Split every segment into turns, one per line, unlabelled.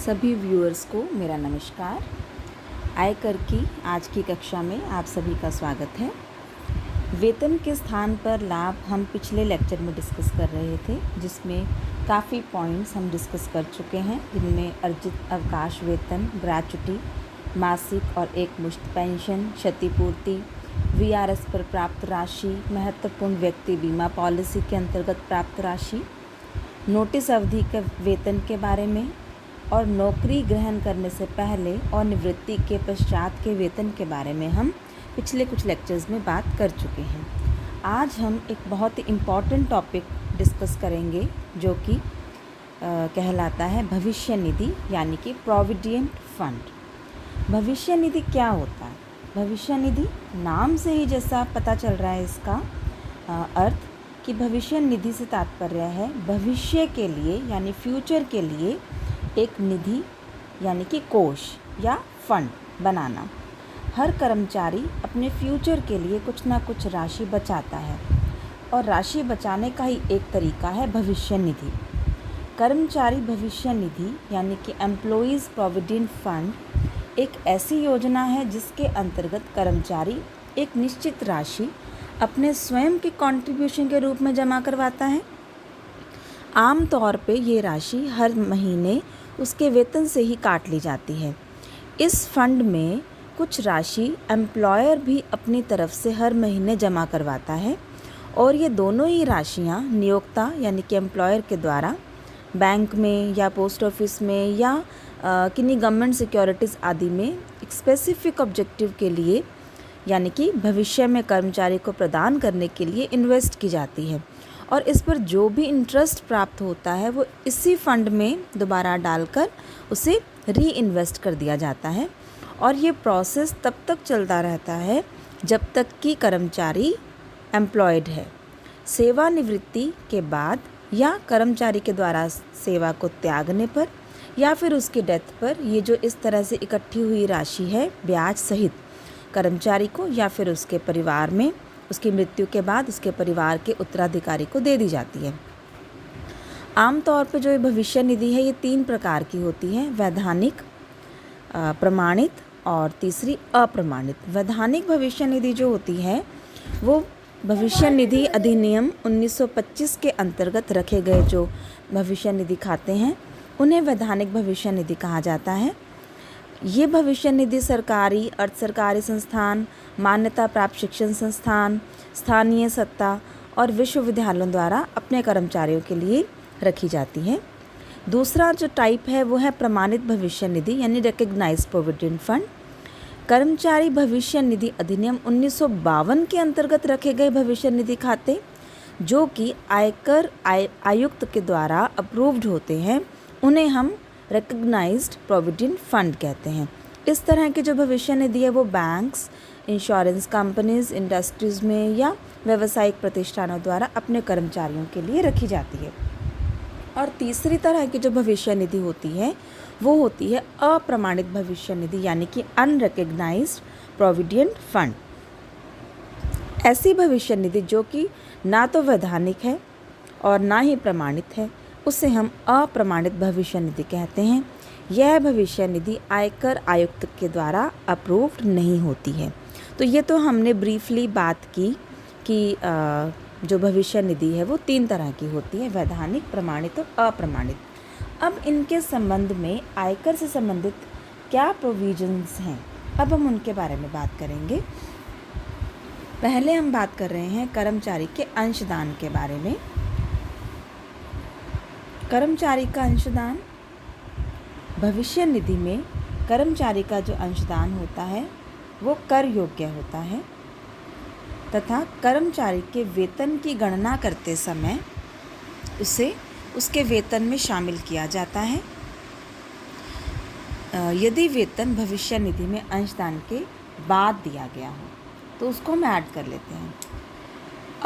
सभी व्यूअर्स को मेरा नमस्कार। आयकर की आज की कक्षा में आप सभी का स्वागत है। वेतन के स्थान पर लाभ हम पिछले लेक्चर में डिस्कस कर रहे थे, जिसमें काफ़ी पॉइंट्स हम डिस्कस कर चुके हैं, जिनमें अर्जित अवकाश वेतन, ग्रेच्युटी, मासिक और एकमुश्त पेंशन, क्षतिपूर्ति, वीआरएस पर प्राप्त राशि, महत्वपूर्ण व्यक्ति बीमा पॉलिसी के अंतर्गत प्राप्त राशि, नोटिस अवधि के वेतन के बारे में और नौकरी ग्रहण करने से पहले और निवृत्ति के पश्चात के वेतन के बारे में हम पिछले कुछ लेक्चर्स में बात कर चुके हैं। आज हम एक बहुत ही इम्पॉर्टेंट टॉपिक डिस्कस करेंगे, जो कि कहलाता है भविष्य निधि, यानी कि प्रोविडेंट फंड। भविष्य निधि क्या होता है? भविष्य निधि नाम से ही जैसा पता चल रहा है, इसका अर्थ कि भविष्य निधि से तात्पर्य है भविष्य के लिए, यानी फ्यूचर के लिए एक निधि यानी कि कोष या फंड बनाना। हर कर्मचारी अपने फ्यूचर के लिए कुछ ना कुछ राशि बचाता है, और राशि बचाने का ही एक तरीका है भविष्य निधि। कर्मचारी भविष्य निधि यानी कि एम्प्लॉयज़ प्रोविडेंट फंड एक ऐसी योजना है जिसके अंतर्गत कर्मचारी एक निश्चित राशि अपने स्वयं के कंट्रीब्यूशन के रूप में जमा करवाता है। आम तौर पे ये राशि हर महीने उसके वेतन से ही काट ली जाती है। इस फंड में कुछ राशि एम्प्लॉयर भी अपनी तरफ से हर महीने जमा करवाता है, और ये दोनों ही राशियाँ नियोक्ता यानी कि एम्प्लॉयर के द्वारा बैंक में या पोस्ट ऑफिस में या किन्हीं गवर्नमेंट सिक्योरिटीज़ आदि में एक स्पेसिफिक ऑब्जेक्टिव के लिए, यानी कि भविष्य में कर्मचारी को प्रदान करने के लिए इन्वेस्ट की जाती है, और इस पर जो भी इंटरेस्ट प्राप्त होता है वो इसी फंड में दोबारा डालकर उसे री इन्वेस्ट कर दिया जाता है। और ये प्रोसेस तब तक चलता रहता है जब तक कि कर्मचारी एम्प्लॉयड है। सेवानिवृत्ति के बाद या कर्मचारी के द्वारा सेवा को त्यागने पर या फिर उसकी डेथ पर ये जो इस तरह से इकट्ठी हुई राशि है ब्याज सहित कर्मचारी को या फिर उसके परिवार में, उसकी मृत्यु के बाद उसके परिवार के उत्तराधिकारी को दे दी जाती है। आमतौर पर जो ये भविष्य निधि है ये 3 प्रकार की होती है: वैधानिक, प्रमाणित और तीसरी अप्रमाणित। वैधानिक भविष्य निधि जो होती है वो भविष्य निधि अधिनियम 1925 के अंतर्गत रखे गए जो भविष्य निधि खाते हैं उन्हें वैधानिक भविष्य निधि कहा जाता है। ये भविष्य निधि सरकारी, अर्ध सरकारी संस्थान, मान्यता प्राप्त शिक्षण संस्थान, स्थानीय सत्ता और विश्वविद्यालयों द्वारा अपने कर्मचारियों के लिए रखी जाती है। दूसरा जो टाइप है वो है प्रमाणित भविष्य निधि, यानी रिकग्नाइज्ड प्रोविडेंट फंड। कर्मचारी भविष्य निधि अधिनियम 1952 के अंतर्गत रखे गए भविष्य निधि खाते, जो कि आयकर आयुक्त के द्वारा अप्रूव्ड होते हैं, उन्हें हम रिकग्नाइज्ड प्रोविडेंट फंड कहते हैं। इस तरह की जो भविष्य निधि है वो बैंक्स, इंश्योरेंस कंपनीज, इंडस्ट्रीज़ में या व्यावसायिक प्रतिष्ठानों द्वारा अपने कर्मचारियों के लिए रखी जाती है। और तीसरी तरह की जो भविष्य निधि होती है वो होती है अप्रमाणित भविष्य निधि, यानी कि अनरिकग्नाइज्ड प्रोविडेंट फंड। ऐसी भविष्य निधि जो कि ना तो वैधानिक है और ना ही प्रमाणित है, उसे हम अप्रमाणित भविष्य निधि कहते हैं। यह भविष्य निधि आयकर आयुक्त के द्वारा अप्रूव्ड नहीं होती है। तो ये तो हमने ब्रीफली बात की कि जो भविष्य निधि है वो 3 तरह की होती है: वैधानिक, प्रमाणित और अप्रमाणित। अब इनके संबंध में आयकर से संबंधित क्या प्रोविजंस हैं, अब हम उनके बारे में बात करेंगे। पहले हम बात कर रहे हैं कर्मचारी के अंशदान के बारे में। कर्मचारी का अंशदान, भविष्य निधि में कर्मचारी का जो अंशदान होता है वो कर योग्य होता है तथा कर्मचारी के वेतन की गणना करते समय उसे उसके वेतन में शामिल किया जाता है। यदि वेतन भविष्य निधि में अंशदान के बाद दिया गया हो तो उसको हम ऐड कर लेते हैं।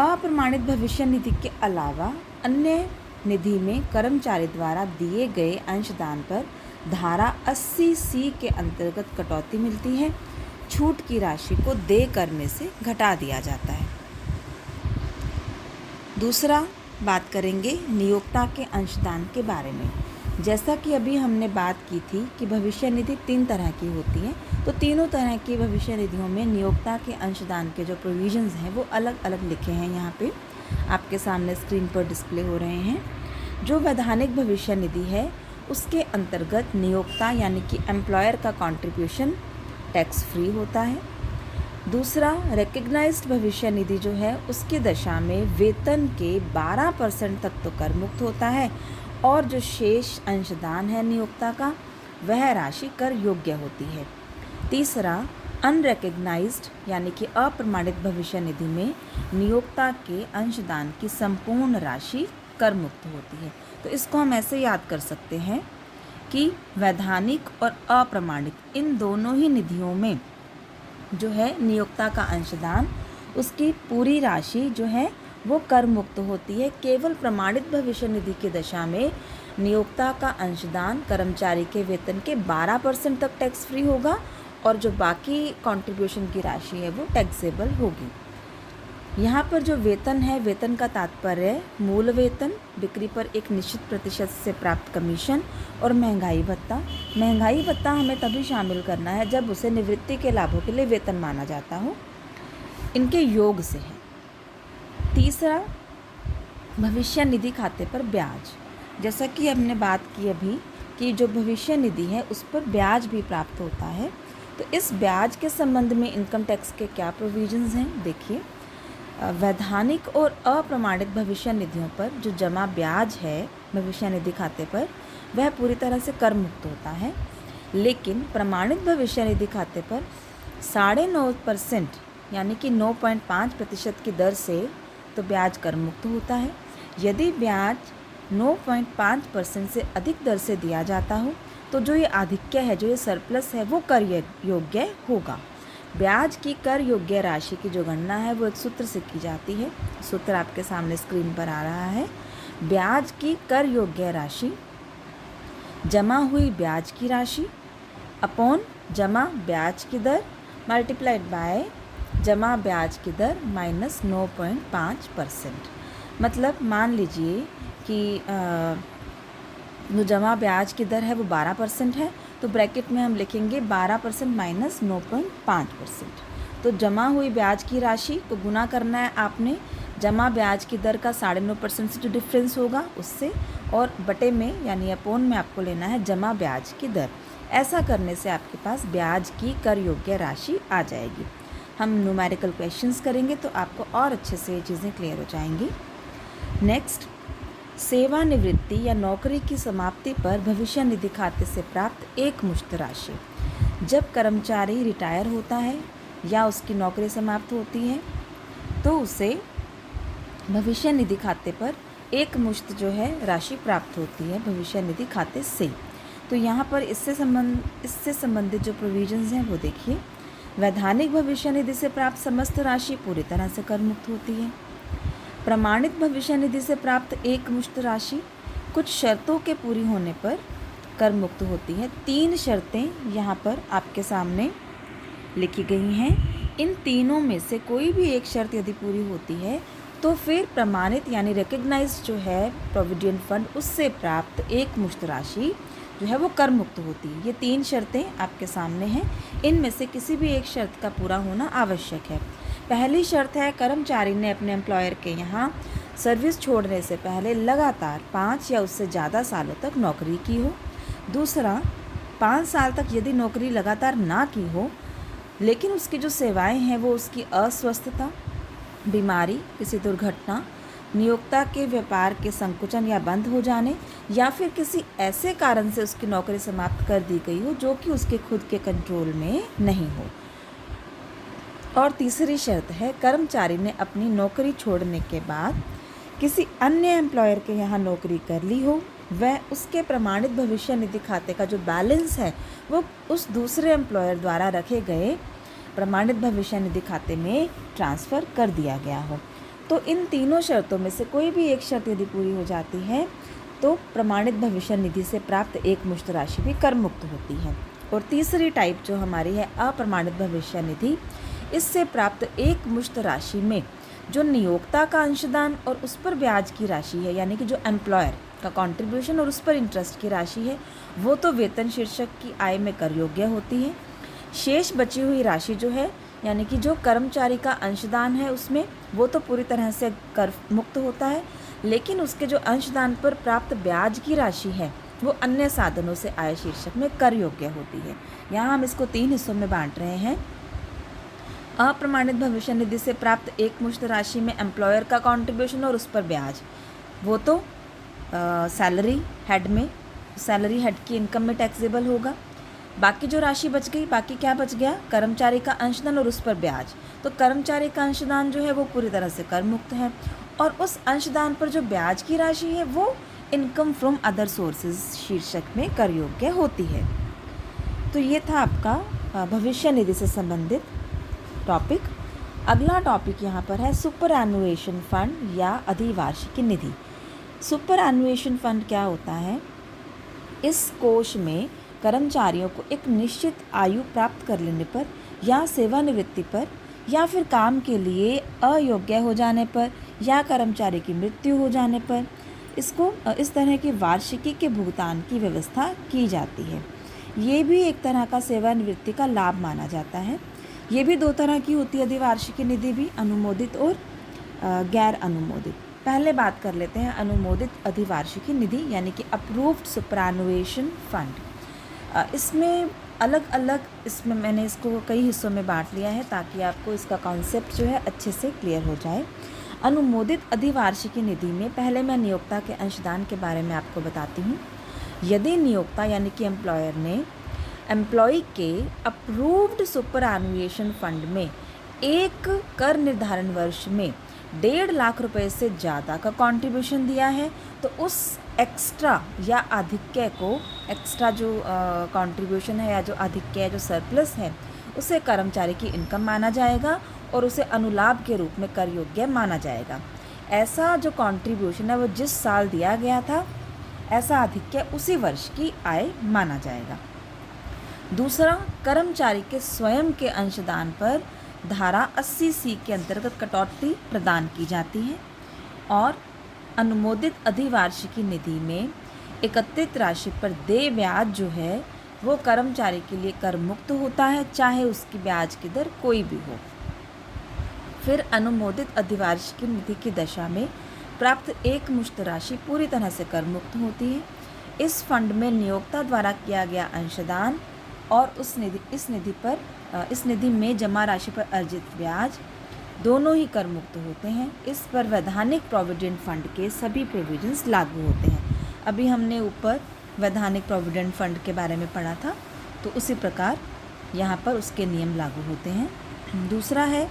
अप्रमाणित भविष्य निधि के अलावा अन्य निधि में कर्मचारी द्वारा दिए गए अंशदान पर धारा 80C के अंतर्गत कटौती मिलती है। छूट की राशि को देय कर में से घटा दिया जाता है। दूसरा बात करेंगे नियोक्ता के अंशदान के बारे में। जैसा कि अभी हमने बात की थी कि भविष्य निधि 3 तरह की होती है, तो तीनों तरह की भविष्य निधियों में नियोक्ता के अंशदान के जो प्रोविजंस हैं वो अलग अलग लिखे हैं, यहाँ पे आपके सामने स्क्रीन पर डिस्प्ले हो रहे हैं। जो वैधानिक भविष्य निधि है उसके अंतर्गत नियोक्ता यानी कि एम्प्लॉयर का कंट्रीब्यूशन टैक्स फ्री होता है। दूसरा, रिकग्नाइज्ड भविष्य निधि जो है उसकी दशा में वेतन के 12% तक तो कर मुक्त होता है और जो शेष अंशदान है नियोक्ता का वह राशि कर योग्य होती है। तीसरा, अनरिकग्नाइज्ड यानी कि अप्रमाणित भविष्य निधि में नियोक्ता के अंशदान की संपूर्ण राशि कर मुक्त होती है। तो इसको हम ऐसे याद कर सकते हैं कि वैधानिक और अप्रमाणित इन दोनों ही निधियों में जो है नियोक्ता का अंशदान उसकी पूरी राशि जो है वो कर मुक्त होती है। केवल प्रमाणित भविष्य निधि की दशा में नियोक्ता का अंशदान कर्मचारी के वेतन के 12% तक टैक्स फ्री होगा और जो बाकी कंट्रीब्यूशन की राशि है वो टैक्सेबल होगी। यहाँ पर जो वेतन है, वेतन का तात्पर्य है मूल वेतन, बिक्री पर एक निश्चित प्रतिशत से प्राप्त कमीशन और महंगाई भत्ता। महंगाई भत्ता हमें तभी शामिल करना है जब उसे निवृत्ति के लाभों के लिए वेतन माना जाता हो, इनके योग से है। तीसरा, भविष्य निधि खाते पर ब्याज। जैसा कि हमने बात की अभी कि जो भविष्य निधि है उस पर ब्याज भी प्राप्त होता है, तो इस ब्याज के संबंध में इनकम टैक्स के क्या प्रोविजंस हैं देखिए। वैधानिक और अप्रमाणित भविष्य निधियों पर जो जमा ब्याज है भविष्य निधि खाते पर वह पूरी तरह से कर मुक्त होता है, लेकिन प्रमाणित भविष्य निधि खाते पर 9.5% यानी कि 9.5% की दर से तो ब्याज कर मुक्त होता है। यदि ब्याज 9.5% से अधिक दर से दिया जाता हो तो जो ये आधिक्य है, जो ये सरप्लस है वो कर योग्य होगा। ब्याज की कर योग्य राशि की जो गणना है वो एक सूत्र से की जाती है। सूत्र आपके सामने स्क्रीन पर आ रहा है। ब्याज की कर योग्य राशि जमा हुई ब्याज की राशि अपॉन जमा ब्याज की दर मल्टीप्लाइड बाय जमा ब्याज की दर माइनस 9.5%। मतलब मान लीजिए कि जो जमा ब्याज की दर है वो 12% है, तो ब्रैकेट में हम लिखेंगे 12% माइनस 9.5%। तो जमा हुई ब्याज की राशि को गुना करना है आपने जमा ब्याज की दर का 9.5% से जो डिफरेंस होगा उससे, और बटे में यानी अपोन में आपको लेना है जमा ब्याज की दर। ऐसा करने से आपके पास ब्याज की कर योग्य राशि आ जाएगी। हम न्यूमेरिकल क्वेश्चंस करेंगे तो आपको और अच्छे से ये चीज़ें क्लियर हो जाएंगी। नेक्स्ट, सेवानिवृत्ति या नौकरी की समाप्ति पर भविष्य निधि खाते से प्राप्त एक मुश्त राशि। जब कर्मचारी रिटायर होता है या उसकी नौकरी समाप्त होती है तो उसे भविष्य निधि खाते पर एक मुश्त जो है राशि प्राप्त होती है भविष्य निधि खाते से। तो यहाँ पर इससे संबंधित जो प्रोविजंस हैं वो देखिए। वैधानिक भविष्य निधि से प्राप्त समस्त राशि पूरी तरह से कर मुक्त होती है। प्रमाणित भविष्य निधि से प्राप्त एक मुश्त राशि कुछ शर्तों के पूरी होने पर कर मुक्त होती है। 3 शर्तें यहाँ पर आपके सामने लिखी गई हैं। इन तीनों में से कोई भी एक शर्त यदि पूरी होती है तो फिर प्रमाणित यानी रिकग्नाइज्ड जो है प्रोविडेंट फंड उससे प्राप्त एक मुश्त राशि जो है वो कर मुक्त होती है। ये 3 शर्तें आपके सामने हैं, इनमें से किसी भी एक शर्त का पूरा होना आवश्यक है। पहली शर्त है कर्मचारी ने अपने एम्प्लॉयर के यहाँ सर्विस छोड़ने से पहले लगातार 5 या उससे ज़्यादा सालों तक नौकरी की हो। दूसरा, 5 साल तक यदि नौकरी लगातार ना की हो लेकिन उसकी जो सेवाएं हैं वो उसकी अस्वस्थता, बीमारी, किसी दुर्घटना, नियोक्ता के व्यापार के संकुचन या बंद हो जाने या फिर किसी ऐसे कारण से उसकी नौकरी समाप्त कर दी गई हो जो कि उसके खुद के कंट्रोल में नहीं हो। और तीसरी शर्त है कर्मचारी ने अपनी नौकरी छोड़ने के बाद किसी अन्य एम्प्लॉयर के यहाँ नौकरी कर ली हो, वह उसके प्रमाणित भविष्य निधि खाते का जो बैलेंस है वो उस दूसरे एम्प्लॉयर द्वारा रखे गए प्रमाणित भविष्य निधि खाते में ट्रांसफ़र कर दिया गया हो। तो इन तीनों शर्तों में से कोई भी एक शर्त यदि पूरी हो जाती है तो प्रमाणित भविष्य निधि से प्राप्त एक मुश्त राशि भी कर मुक्त होती है। और तीसरी टाइप जो हमारी है अप्रमाणित भविष्य निधि, इससे प्राप्त एक मुश्त राशि में जो नियोक्ता का अंशदान और उस पर ब्याज की राशि है, यानी कि जो एम्प्लॉयर का कंट्रीब्यूशन और उस पर इंटरेस्ट की राशि है वो तो वेतन शीर्षक की आय में कर योग्य होती है। शेष बची हुई राशि जो है यानी कि जो कर्मचारी का अंशदान है उसमें वो तो पूरी तरह से कर मुक्त होता है, लेकिन उसके जो अंशदान पर प्राप्त ब्याज की राशि है वो अन्य साधनों से आय शीर्षक में कर योग्य होती है। यहाँ हम इसको 3 हिस्सों में बांट रहे हैं। अप्रमाणित भविष्य निधि से प्राप्त एकमुश्त राशि में एम्प्लॉयर का कंट्रीब्यूशन और उस पर ब्याज, वो तो सैलरी हेड की इनकम में टैक्सेबल होगा। बाकी जो राशि बच गई, बाकी क्या बच गया, कर्मचारी का अंशदान और उस पर ब्याज। तो कर्मचारी का अंशदान जो है वो पूरी तरह से कर मुक्त है और उस अंशदान पर जो ब्याज की राशि है वो इनकम फ्रॉम अदर सोर्सेज शीर्षक में कर योग्य होती है। तो ये था आपका भविष्य निधि से संबंधित टॉपिक। अगला टॉपिक यहाँ पर है सुपर एनुएशन फंड या अधिवार्षिकी निधि। सुपर एनुएशन फंड क्या होता है? इस कोष में कर्मचारियों को एक निश्चित आयु प्राप्त कर लेने पर या सेवानिवृत्ति पर या फिर काम के लिए अयोग्य हो जाने पर या कर्मचारी की मृत्यु हो जाने पर इसको इस तरह की वार्षिकी के भुगतान की व्यवस्था की जाती है। ये भी एक तरह का सेवानिवृत्ति का लाभ माना जाता है। ये भी 2 तरह की होती है अधिवार्षिकी निधि भी, अनुमोदित और गैर अनुमोदित। पहले बात कर लेते हैं अनुमोदित अधिवार्षिकी निधि यानी कि अप्रूव्ड सुपरएनुएशन फंड। इसमें अलग अलग इसमें मैंने इसको कई हिस्सों में बांट लिया है ताकि आपको इसका कॉन्सेप्ट जो है अच्छे से क्लियर हो जाए। अनुमोदित अधिवार्षिकी निधि में पहले मैं नियोक्ता के अंशदान के बारे में आपको बताती हूँ। यदि नियोक्ता यानी कि एम्प्लॉयर ने एम्प्लॉय के अप्रूव्ड सुपरएनुएशन फंड में एक कर निर्धारण वर्ष में 1.5 लाख रुपए से ज़्यादा का कंट्रीब्यूशन दिया है तो उस एक्स्ट्रा या आधिक्य को, एक्स्ट्रा जो कंट्रीब्यूशन है या जो आधिक्य है, जो सरप्लस है, उसे कर्मचारी की इनकम माना जाएगा और उसे अनुलाभ के रूप में कर योग्य माना जाएगा। ऐसा जो कंट्रीब्यूशन है वो जिस साल दिया गया था ऐसा आधिक्य उसी वर्ष की आय माना जाएगा। दूसरा, कर्मचारी के स्वयं के अंशदान पर धारा 80C के अंतर्गत कटौती प्रदान की जाती है और अनुमोदित अधिवार्षिकी निधि में एकत्रित राशि पर देय ब्याज जो है वो कर्मचारी के लिए कर मुक्त होता है, चाहे उसकी ब्याज की दर कोई भी हो। फिर अनुमोदित अधिवार्षिकी निधि की दशा में प्राप्त एकमुश्त राशि पूरी तरह से कर मुक्त होती है। इस फंड में नियोक्ता द्वारा किया गया अंशदान और इस निधि में जमा राशि पर अर्जित ब्याज दोनों ही कर मुक्त होते हैं। इस पर वैधानिक प्रोविडेंट फंड के सभी प्रोविजंस लागू होते हैं। अभी हमने ऊपर वैधानिक प्रोविडेंट फंड के बारे में पढ़ा था, तो उसी प्रकार यहाँ पर उसके नियम लागू होते हैं। दूसरा है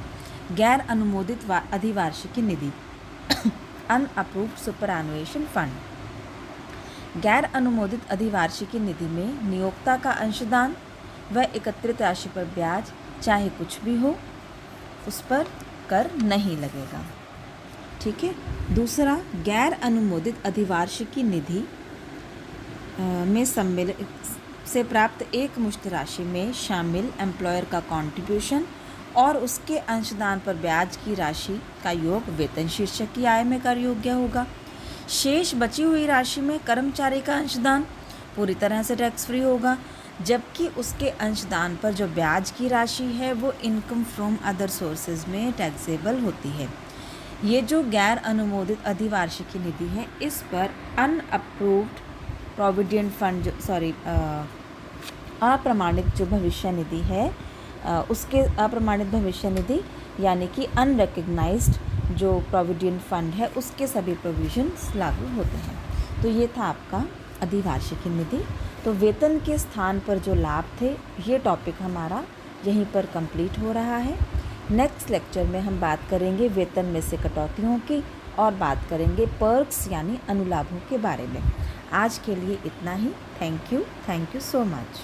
गैर अनुमोदित अधिवार्षिकी निधि अनअप्रूव्ड सुपरएनुएशन फंड। गैर अनुमोदित अधिवार्षिकी निधि में नियोक्ता का अंशदान व एकत्रित राशि पर ब्याज चाहे कुछ भी हो उस पर कर नहीं लगेगा। ठीक है। दूसरा, गैर अनुमोदित अधिवार्षिकी निधि में सम्मिलित से प्राप्त एकमुश्त राशि में शामिल एम्प्लॉयर का कंट्रीब्यूशन और उसके अंशदान पर ब्याज की राशि का योग वेतन शीर्षक की आय में कर योग्य होगा। शेष बची हुई राशि में कर्मचारी का अंशदान पूरी तरह से टैक्स फ्री होगा, जबकि उसके अंशदान पर जो ब्याज की राशि है वो इनकम फ्रॉम अदर सोर्सेज में टैक्सेबल होती है। ये जो गैर अनुमोदित अधिवार्षिकी निधि है इस पर अनअप्रूव्ड प्रोविडेंट फंड अप्रमाणित जो भविष्य निधि है उसके अप्रमाणित भविष्य निधि यानी कि अनरिकग्नाइज्ड जो प्रोविडेंट फंड है उसके सभी प्रोविजंस लागू होते हैं। तो ये था आपका अधिवार्षिकी निधि। तो वेतन के स्थान पर जो लाभ थे ये टॉपिक हमारा यहीं पर कंप्लीट हो रहा है। नेक्स्ट लेक्चर में हम बात करेंगे वेतन में से कटौतियों की और बात करेंगे पर्क्स यानी अनुलाभों के बारे में। आज के लिए इतना ही। Thank you so much.